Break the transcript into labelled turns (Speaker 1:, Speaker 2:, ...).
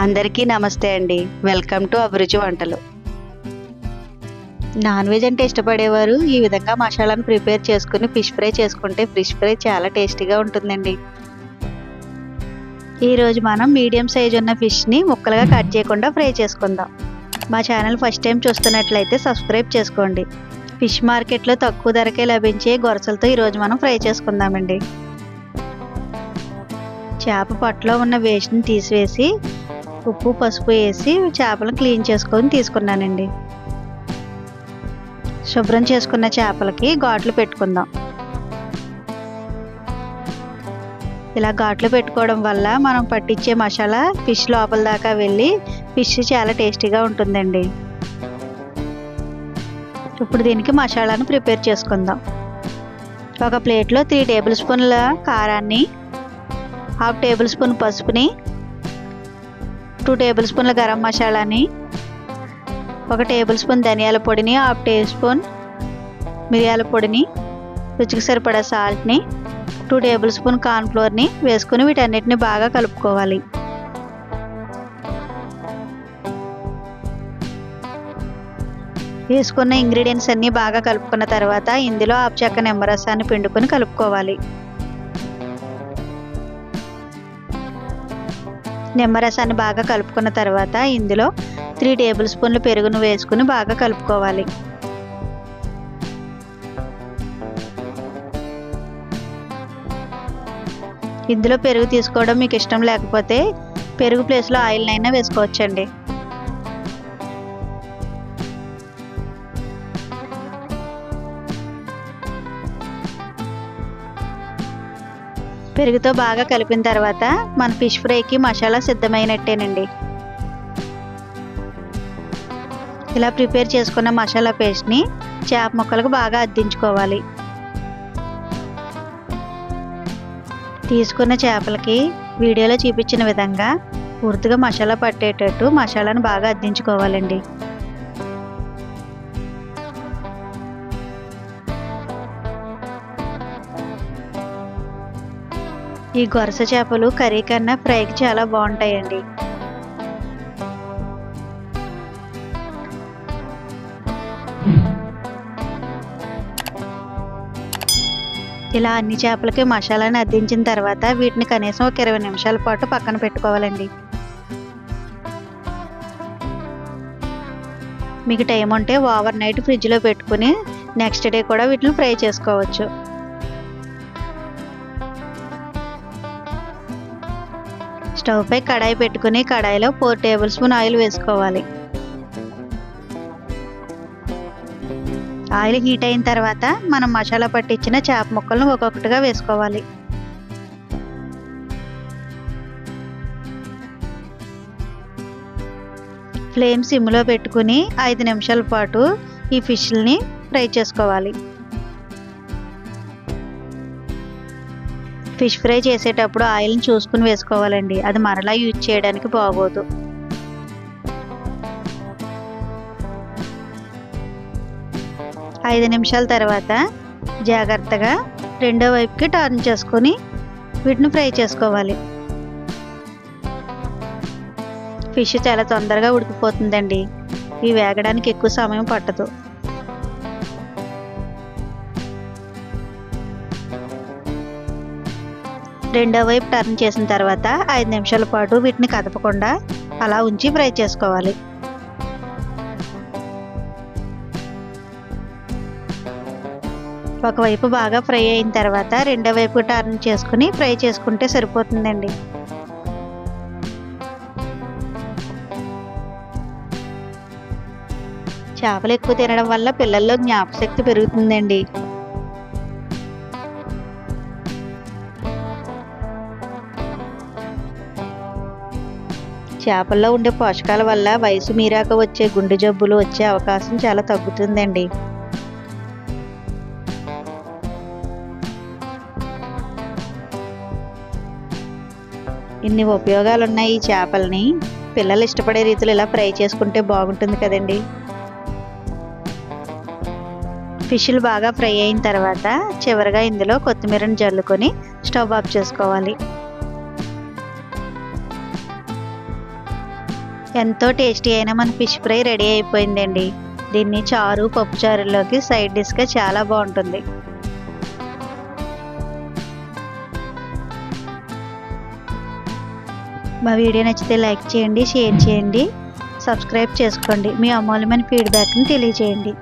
Speaker 1: అందరికీ నమస్తే అండి. వెల్కమ్ టు అభిరుచి వంటలు. నాన్ వెజ్ అంటే ఇష్టపడేవారు ఈ విధంగా మసాలాను ప్రిపేర్ చేసుకుని ఫిష్ ఫ్రై చేసుకుంటే ఫిష్ ఫ్రై చాలా టేస్టీగా ఉంటుందండి. ఈరోజు మనం మీడియం సైజ్ ఉన్న ఫిష్ని ముక్కలుగా కట్ చేయకుండా ఫ్రై చేసుకుందాం. మా ఛానల్ ఫస్ట్ టైం చూస్తున్నట్లయితే సబ్స్క్రైబ్ చేసుకోండి. ఫిష్ మార్కెట్లో తక్కువ ధరకే లభించే గొరసలతో ఈరోజు మనం ఫ్రై చేసుకుందామండి. చేప పొట్టలో ఉన్న వేస్ట్ని తీసివేసి ఉప్పు పసుపు వేసి చేపలను క్లీన్ చేసుకొని తీసుకున్నానండి. శుభ్రం చేసుకున్న చేపలకి ఘాట్లు పెట్టుకుందాం. ఇలా ఘాట్లు పెట్టుకోవడం వల్ల మనం పట్టించే మసాలా ఫిష్ లోపల దాకా వెళ్ళి ఫిష్ చాలా టేస్టీగా ఉంటుందండి. ఇప్పుడు దీనికి మసాలాను ప్రిపేర్ చేసుకుందాం. ఒక ప్లేట్లో 3 టేబుల్ స్పూన్ల కారాన్ని, 1/2 టేబుల్ స్పూన్ పసుపుని, 2 టేబుల్ స్పూన్ల గరం మసాలాని, 1 టేబుల్ స్పూన్ ధనియాల పొడిని, 1/2 టీ స్పూన్ మిరియాల పొడిని, రుచికి సరిపడా సాల్ట్ని, 2 టేబుల్ స్పూన్ కార్న్ఫ్లోర్ని వేసుకుని వీటన్నిటిని బాగా కలుపుకోవాలి. వేసుకున్న ఇంగ్రీడియంట్స్ అన్నీ బాగా కలుపుకున్న తర్వాత ఇందులో ఆపుచెక్క నిమ్మరసాన్ని పిండుకొని కలుపుకోవాలి. నిమ్మరసాన్ని బాగా కలుపుకున్న తర్వాత ఇందులో 3 టేబుల్ స్పూన్లు పెరుగును వేసుకుని బాగా కలుపుకోవాలి. ఇందులో పెరుగు తీసుకోవడం మీకు ఇష్టం లేకపోతే పెరుగు ప్లేస్లో ఆయిల్నైనా వేసుకోవచ్చండి. పెరుగుతో బాగా కలిపిన తర్వాత మన ఫిష్ ఫ్రైకి మసాలా సిద్ధమైనట్టేనండి. ఇలా ప్రిపేర్ చేసుకున్న మసాలా పేస్ట్ని చేప ముక్కలకు బాగా అద్దించుకోవాలి. తీసుకున్న చేపలకి వీడియోలో చూపించిన విధంగా పూర్తిగా మసాలా పట్టేటట్టు మసాలాను బాగా అద్దించుకోవాలండి. ఈ గొరస చేపలు కర్రీ కన్నా ఫ్రైకి చాలా బాగుంటాయండి. ఇలా అన్ని చేపలకి మసాలాని అద్దించిన తర్వాత వీటిని కనీసం ఒక 20 నిమిషాల పాటు పక్కన పెట్టుకోవాలండి. మీకు టైం ఉంటే ఓవర్ నైట్ ఫ్రిడ్జ్లో పెట్టుకుని నెక్స్ట్ డే కూడా వీటిని ఫ్రై చేసుకోవచ్చు. స్టవ్ పై కడాయి పెట్టుకుని కడాయిలో 4 టేబుల్ స్పూన్ ఆయిల్ వేసుకోవాలి. ఆయిల్ హీట్ అయిన తర్వాత మనం మసాలా పట్టించిన చేప ముక్కలను ఒక్కొక్కటిగా వేసుకోవాలి. ఫ్లేమ్ సిమ్లో పెట్టుకుని 5 నిమిషాల పాటు ఈ ఫిష్ని ఫ్రై చేసుకోవాలి. ఫిష్ ఫ్రై చేసేటప్పుడు ఆయిల్ని చూసుకుని వేసుకోవాలండి. అది మరలా యూజ్ చేయడానికి బాగోదు. ఐదు నిమిషాల తర్వాత జాగ్రత్తగా రెండో వైపుకి టర్న్ చేసుకొని వీటిని ఫ్రై చేసుకోవాలి. ఫిష్ చాలా తొందరగా ఉడికిపోతుందండి. ఇవి వేగడానికి ఎక్కువ సమయం పట్టదు. రెండో వైపు టర్న్ చేసిన తర్వాత 5 నిమిషాల పాటు వీటిని కదపకుండా అలా ఉంచి ఫ్రై చేసుకోవాలి. ఒకవైపు బాగా ఫ్రై అయిన తర్వాత రెండో వైపు టర్న్ చేసుకుని ఫ్రై చేసుకుంటే సరిపోతుందండి. చేపలు ఎక్కువ తినడం వల్ల పిల్లల్లో జ్ఞాపకశక్తి పెరుగుతుందండి. చేపల్లో ఉండే పోషకాల వల్ల వయసు మీరాక వచ్చే గుండె జబ్బులు వచ్చే అవకాశం చాలా తగ్గుతుందండి. ఇన్ని ఉపయోగాలు ఉన్నాయి ఈ చేపల్ని. పిల్లలు ఇష్టపడే రీతిలో ఇలా ఫ్రై చేసుకుంటే బాగుంటుంది కదండి. ఫిష్లు బాగా ఫ్రై అయిన తర్వాత చివరిగా ఇందులో కొత్తిమీరని జల్లుకొని స్టవ్ ఆఫ్ చేసుకోవాలి. ఎంతో టేస్టీ అయిన మన ఫిష్ ఫ్రై రెడీ అయిపోయిందండి. దీన్ని చారు, పప్పు చారులోకి సైడ్ డిష్గా చాలా బాగుంటుంది. మా వీడియో నచ్చితే లైక్ చేయండి, షేర్ చేయండి, సబ్స్క్రైబ్ చేసుకోండి. మీ అమూల్యమైన ఫీడ్బ్యాక్ని తెలియజేయండి.